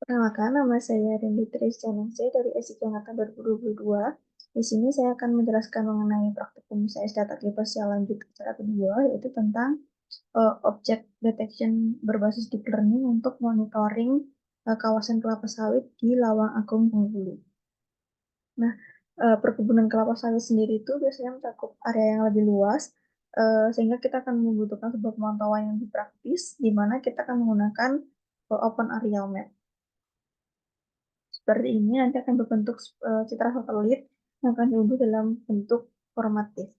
Perkenalkan, nama saya Rendy Trisjanensih dari SIK Angkatan 2022. Di sini saya akan menjelaskan mengenai praktikum SAIS Data Privacy lanjut acara kedua, yaitu tentang object detection berbasis deep learning untuk monitoring kawasan kelapa sawit di Lawang Agung, Bengkulu. Nah, perkebunan kelapa sawit sendiri itu biasanya mencakup area yang lebih luas, sehingga kita akan membutuhkan sebuah pemantauan yang lebih praktis, di mana kita akan menggunakan open aerial map. Seperti ini nanti akan berbentuk citra satelit yang akan diunduh dalam bentuk formatif.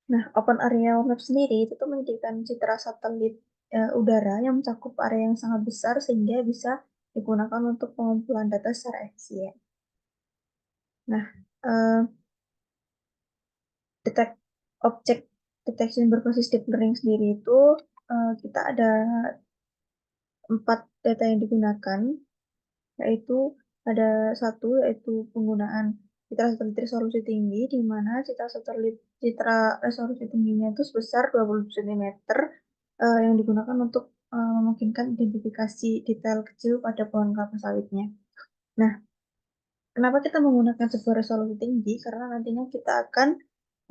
Nah, Open Aerial Map sendiri itu tuh menyediakan citra satelit udara yang mencakup area yang sangat besar sehingga bisa digunakan untuk pengumpulan data secara efisien. Nah, uh, object detection berbasis deep learning sendiri itu kita ada 4 data yang digunakan, yaitu ada yaitu penggunaan citra satelit resolusi tinggi, di mana citra resolusi tingginya itu sebesar 20 cm yang digunakan untuk memungkinkan identifikasi detail kecil pada pohon kelapa sawitnya. Nah, kenapa kita menggunakan sebuah resolusi tinggi? Karena nantinya kita akan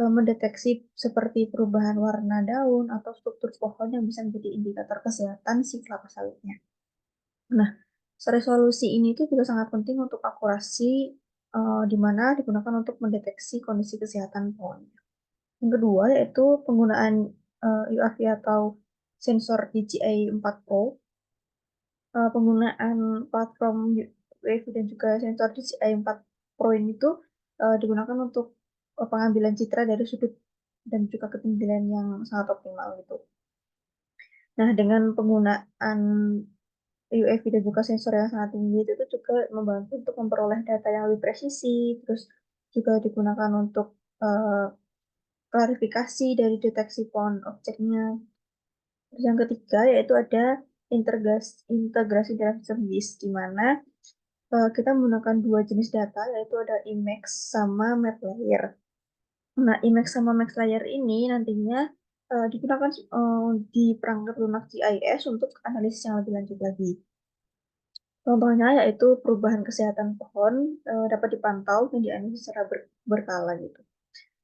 mendeteksi seperti perubahan warna daun atau struktur pohon yang bisa menjadi indikator kesehatan si kelapa sawitnya. Nah, resolusi ini tuh juga sangat penting untuk akurasi, di mana digunakan untuk mendeteksi kondisi kesehatan pohon. Yang kedua yaitu penggunaan UAV atau sensor DJI 4 Pro. Penggunaan platform UAV dan juga sensor DJI 4 Pro ini tuh digunakan untuk pengambilan citra dari sudut dan juga ketinggian yang sangat optimal gitu. Nah, dengan penggunaan UAV dan juga sensor yang sangat tinggi itu tuh juga membantu untuk memperoleh data yang lebih presisi, terus juga digunakan untuk klarifikasi dari deteksi pohon objeknya. Terus yang ketiga yaitu ada integrasi dalam sistem GIS, di mana kita menggunakan dua jenis data, yaitu ada IMAX sama MapLayer. Nah, IMAX sama MapLayer ini nantinya digunakan di perangkat lunak GIS untuk analisis yang lebih lanjut lagi. Contohnya yaitu perubahan kesehatan pohon dapat dipantau dan dianalisis secara berkala gitu.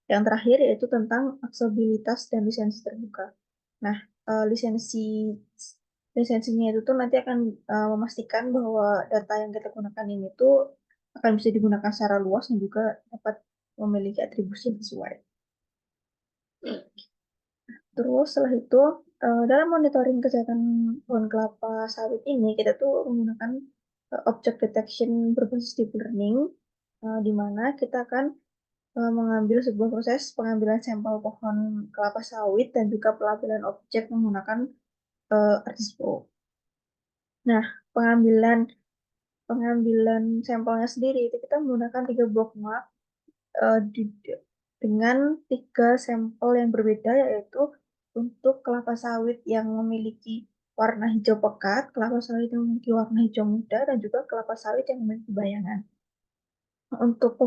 Yang terakhir yaitu tentang aksesibilitas dan lisensi terbuka. Nah, lisensinya itu tuh nanti akan memastikan bahwa data yang kita gunakan ini tuh akan bisa digunakan secara luas dan juga dapat memiliki atribusi yang sesuai. Terus setelah itu dalam monitoring kesehatan pohon kelapa sawit ini kita tuh menggunakan object detection berbasis deep learning, di mana kita akan mengambil sebuah proses pengambilan sampel pohon kelapa sawit dan juga pelabelan objek menggunakan ArcGIS Pro. Nah, pengambilan pengambilan sampelnya sendiri itu kita menggunakan 3 block mark dengan 3 sampel yang berbeda, yaitu untuk kelapa sawit yang memiliki warna hijau pekat, kelapa sawit yang memiliki warna hijau muda, dan juga kelapa sawit yang memiliki bayangan. Untuk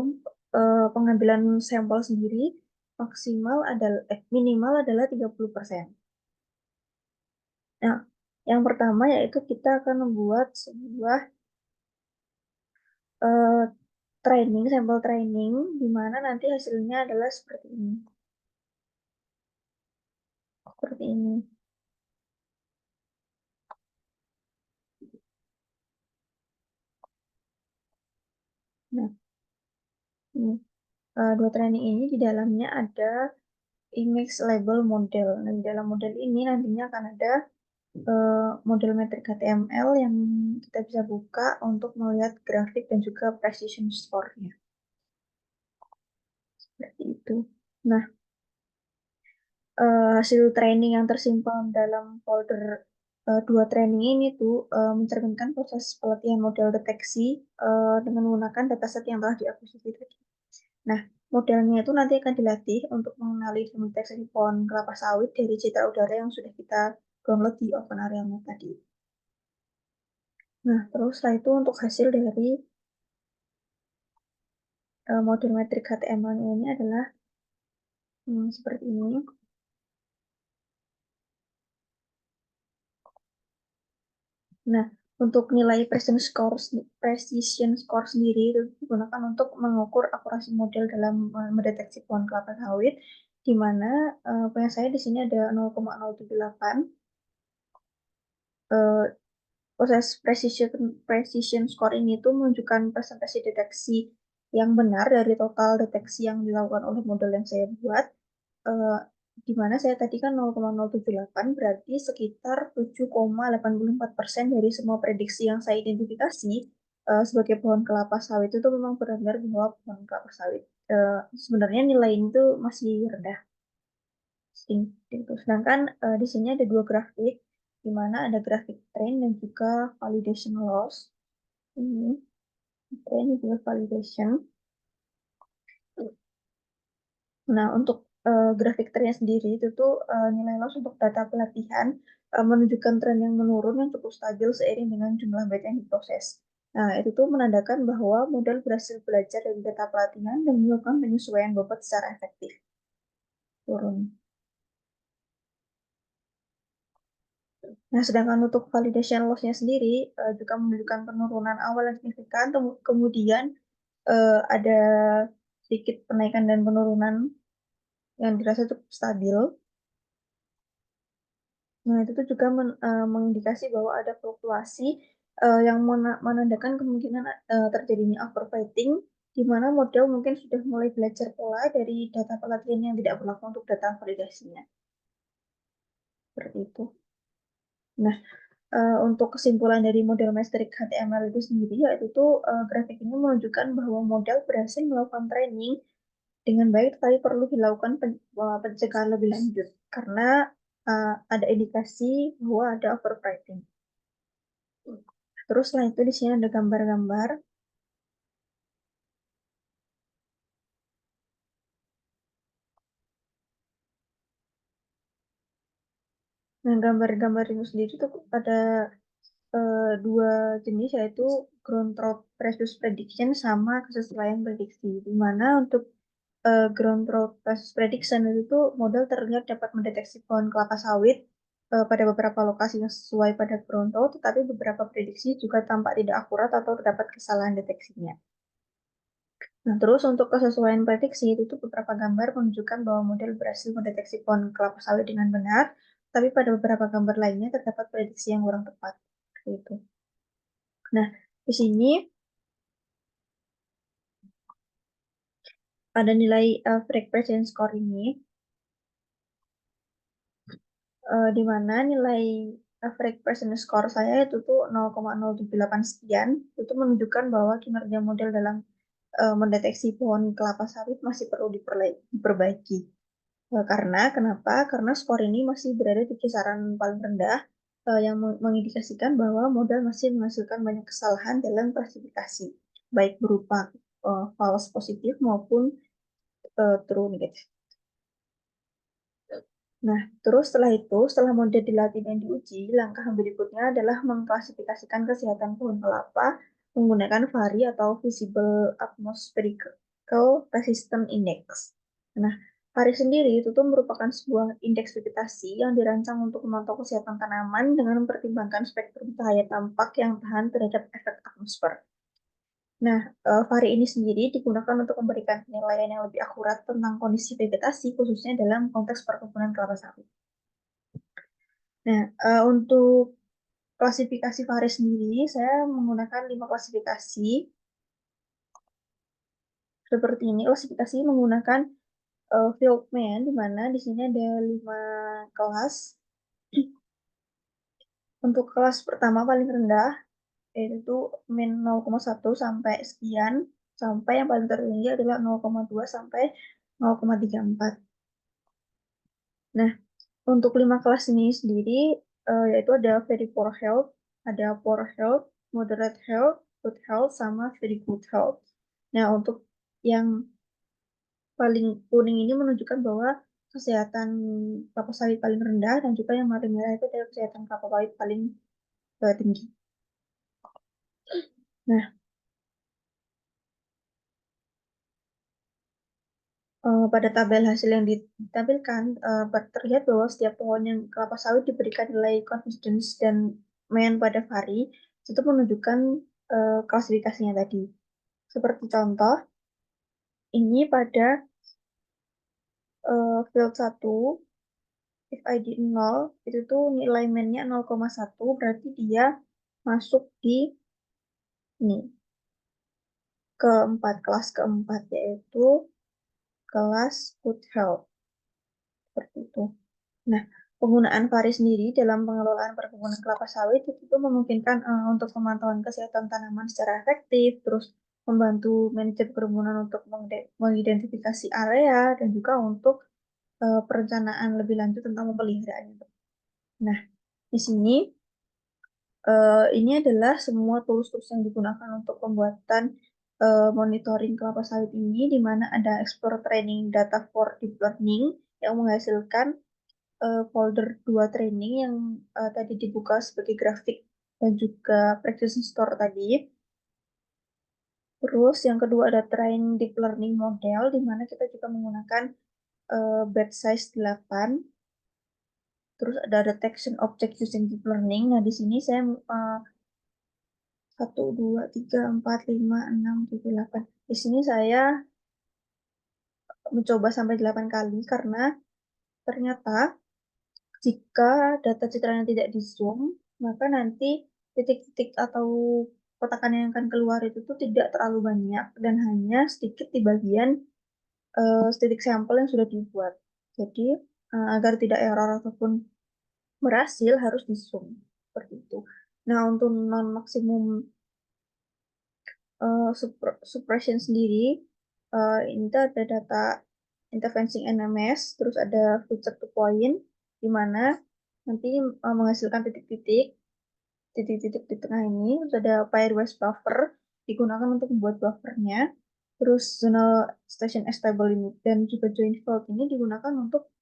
pengambilan sampel sendiri minimal adalah 30%. Nah, yang pertama yaitu kita akan membuat sebuah sampel training, di mana nanti hasilnya adalah seperti ini. Seperti ini. Nah, ini. Dua training ini di dalamnya ada image label model. Nah, di dalam model ini nantinya akan ada model metrik HTML yang kita bisa buka untuk melihat grafik dan juga precision score-nya. Seperti itu. Nah, hasil training yang tersimpan dalam folder dua training ini tuh mencerminkan proses pelatihan model deteksi dengan menggunakan dataset yang telah diakuisisi tadi. Nah, modelnya itu nanti akan dilatih untuk mengenali dan mendeteksi pohon kelapa sawit dari citra udara yang sudah kita download di Open Area Map tadi. Nah, terus setelah itu untuk hasil dari model metrik HTML ini adalah seperti ini. Nah, Untuk nilai precision score sendiri itu digunakan untuk mengukur akurasi model dalam mendeteksi pohon kelapa sawit, di mana punya saya di sini ada 0,078. Eh, Proses precision score ini tuh menunjukkan presentasi deteksi yang benar dari total deteksi yang dilakukan oleh model yang saya buat. Eh, di mana saya tadi kan 0,078 berarti sekitar 7,84% dari semua prediksi yang saya identifikasi sebagai pohon kelapa sawit itu memang benar-benar bahwa pohon kelapa sawit. Sebenarnya nilai ini tuh masih rendah. Gitu. Sedangkan di sini ada dua grafik, di mana ada grafik trend dan juga validation loss. Ini trend dan juga validation. Nah, untuk grafik trennya sendiri itu tuh nilai loss untuk data pelatihan menunjukkan tren yang menurun yang cukup stabil seiring dengan jumlah byte yang diproses. Nah, itu tuh menandakan bahwa model berhasil belajar dari data pelatihan dan melakukan penyesuaian bobot secara efektif. Turun. Nah, sedangkan untuk validation loss-nya sendiri juga menunjukkan penurunan awal yang signifikan, kemudian ada sedikit penaikan dan penurunan yang dirasa cukup stabil. Nah, itu tuh juga mengindikasi bahwa ada fluktuasi yang menandakan kemungkinan terjadinya overfitting, di mana model mungkin sudah mulai belajar pola dari data pelatihan yang tidak berlaku untuk data validasinya. Seperti itu. Nah, untuk kesimpulan dari model metrik HTML itu sendiri, yaitu tuh grafik ini menunjukkan bahwa model berhasil melakukan training dengan baik, tapi perlu dilakukan pencegahan lebih lanjut karena ada indikasi bahwa ada overfitting. Terus setelah itu di sini ada gambar-gambar. Nah, gambar-gambar itu sendiri tuh ada dua jenis, yaitu ground truth versus prediction sama kesesuaian prediksi. Di mana untuk ground truth versus prediction itu tuh model terlihat dapat mendeteksi pohon kelapa sawit pada beberapa lokasi yang sesuai pada ground truth, tetapi beberapa prediksi juga tampak tidak akurat atau terdapat kesalahan deteksinya. Nah, terus untuk kesesuaian prediksi itu tuh beberapa gambar menunjukkan bahwa model berhasil mendeteksi pohon kelapa sawit dengan benar, tapi pada beberapa gambar lainnya terdapat prediksi yang kurang tepat. Gitu. Nah, di sini ada nilai frequency score ini, di mana nilai frequency score saya itu tuh 0,078 sekian, itu menunjukkan bahwa kinerja model dalam mendeteksi pohon kelapa sawit masih perlu diperbaiki. Karena kenapa? Karena skor ini masih berada di kisaran paling rendah yang mengindikasikan bahwa model masih menghasilkan banyak kesalahan dalam klasifikasi, baik berupa false positif maupun true negatif. Nah, terus setelah itu, setelah model dilatih dan diuji, langkah berikutnya adalah mengklasifikasikan kesehatan pohon kelapa menggunakan VARI atau Visible Atmospherical Resistance Index. Nah, VARI sendiri itu tuh merupakan sebuah indeks vegetasi yang dirancang untuk memantau kesehatan tanaman dengan mempertimbangkan spektrum cahaya tampak yang tahan terhadap efek atmosfer. Nah, vari ini sendiri digunakan untuk memberikan penilaian yang lebih akurat tentang kondisi vegetasi, khususnya dalam konteks perkebunan kelapa sawit. Nah, untuk klasifikasi vari sendiri, saya menggunakan 5 klasifikasi. Seperti ini, klasifikasi menggunakan Fieldman, di mana di sini ada 5 kelas. Untuk kelas pertama paling rendah, yaitu min 0,1 sampai sekian, sampai yang paling tertinggi adalah 0,2 sampai 0,34. Nah, untuk 5 kelas ini sendiri, yaitu ada very poor health, ada poor health, moderate health, good health, sama very good health. Nah, untuk yang paling kuning ini menunjukkan bahwa kesehatan kelapa sawit paling rendah, dan juga yang paling merah itu adalah kesehatan kelapa sawit paling tinggi. Nah, pada tabel hasil yang ditampilkan, terlihat bahwa setiap pohon yang kelapa sawit diberikan nilai confidence dan mean pada vari, itu menunjukkan klasifikasinya tadi. Seperti contoh, ini pada field 1, if ID 0, itu tuh nilai min-nya 0,1, berarti dia masuk di ini, kelas keempat, yaitu kelas good health. Seperti itu. Nah, penggunaan VARI sendiri dalam pengelolaan perkebunan kelapa sawit itu memungkinkan untuk pemantauan kesehatan tanaman secara efektif, terus membantu manajer perkebunan untuk mengidentifikasi area dan juga untuk perencanaan lebih lanjut tentang pemeliharaannya. Nah, di sini ini adalah semua tools-tools yang digunakan untuk pembuatan monitoring kelapa sawit ini, di mana ada explore training data for deep learning yang menghasilkan folder 2 training yang tadi dibuka sebagai grafik dan juga practice store tadi. Terus yang kedua ada train deep learning model, di mana kita juga menggunakan batch size 8. Terus ada detection object using deep learning. Nah, di sini saya 1, 2, 3, 4, 5, 6, 7, 8. Di sini saya mencoba sampai 8 kali karena ternyata jika data citranya tidak di zoom, maka nanti titik-titik atau kotakan yang akan keluar itu tuh tidak terlalu banyak dan hanya sedikit di bagian titik sampel yang sudah dibuat. Jadi agar tidak error ataupun berhasil harus di zoom seperti itu. Nah, untuk non maksimum suppression sendiri, ini tuh ada data intervensi NMS, terus ada feature to point, di mana nanti menghasilkan titik-titik di tengah ini, terus ada pairwise buffer, digunakan untuk membuat buffernya, terus zonal station stable limit, dan juga join field ini digunakan untuk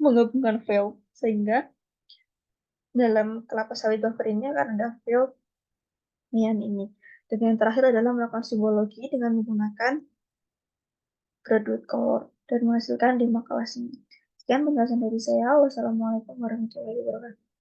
menggabungkan field, sehingga dalam kelapa sawit buffer ini akan ada field nian ini. Dan yang terakhir adalah melakukan simbologi dengan menggunakan graduate cohort dan menghasilkan 5 kelas ini. Sekian penjelasan dari saya. Wassalamualaikum warahmatullahi wabarakatuh.